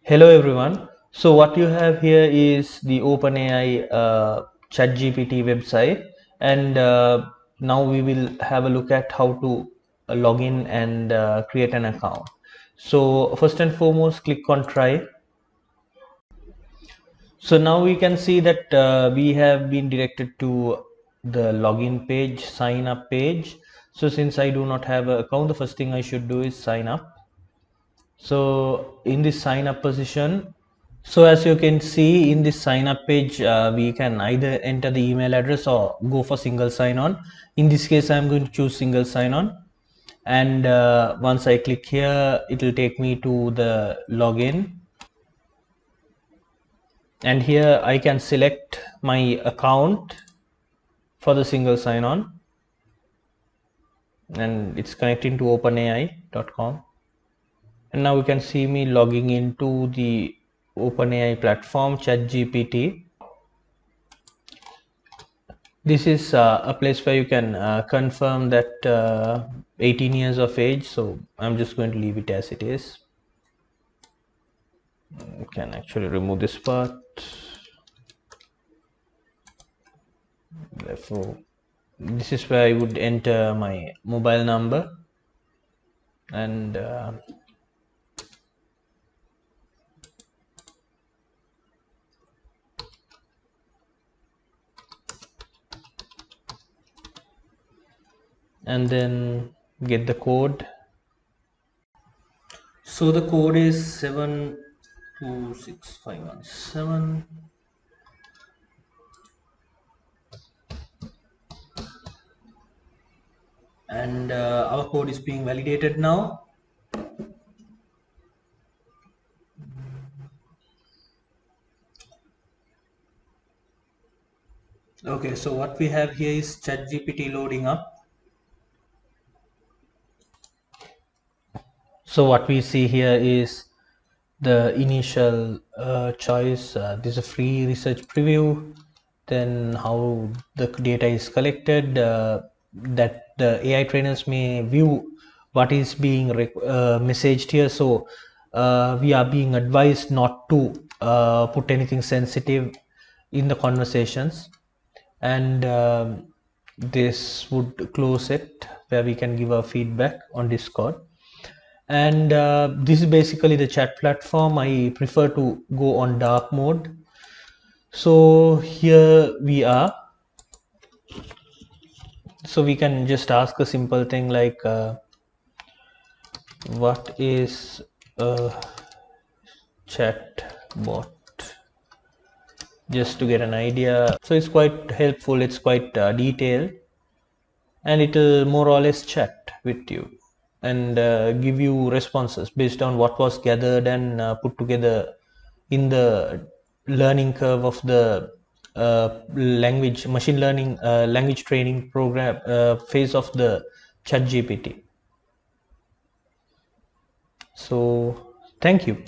Hello everyone. So what you have here is the OpenAI ChatGPT website, and now we will have a look at how to log in and create an account. So first and foremost, click on try. So now we can see that we have been directed to the login page, sign up page. So since I do not have an account, the first thing I should do is sign up. So in this sign up position, so as you can see in this sign up page, we can either enter the email address or go for single sign on. In this case, I'm going to choose single sign on, and once I click here, it will take me to the login, and here I can select my account for the single sign on, and it's connecting to openai.com. And now you can see me logging into the OpenAI platform ChatGPT. This is a place where you can confirm that 18 years of age, so I'm just going to leave it as it is. You can actually remove this part. Therefore, this is where I would enter my mobile number, and then get the code. So the code is 726517, and our code is being validated now. Okay, so what we have here is ChatGPT loading up. So what we see here is the initial choice. This is a free research preview, then how the data is collected, that the AI trainers may view what is being messaged here. So we are being advised not to put anything sensitive in the conversations, and this would close it where we can give our feedback on Discord. And this is basically the chat platform. I prefer to go on dark mode. So here we are. So we can just ask a simple thing like what is a chat bot, just to get an idea. So it's quite helpful, it's quite detailed, and it will more or less chat with you and give you responses based on what was gathered and put together in the learning curve of the language machine learning language training program phase of the ChatGPT. So thank you.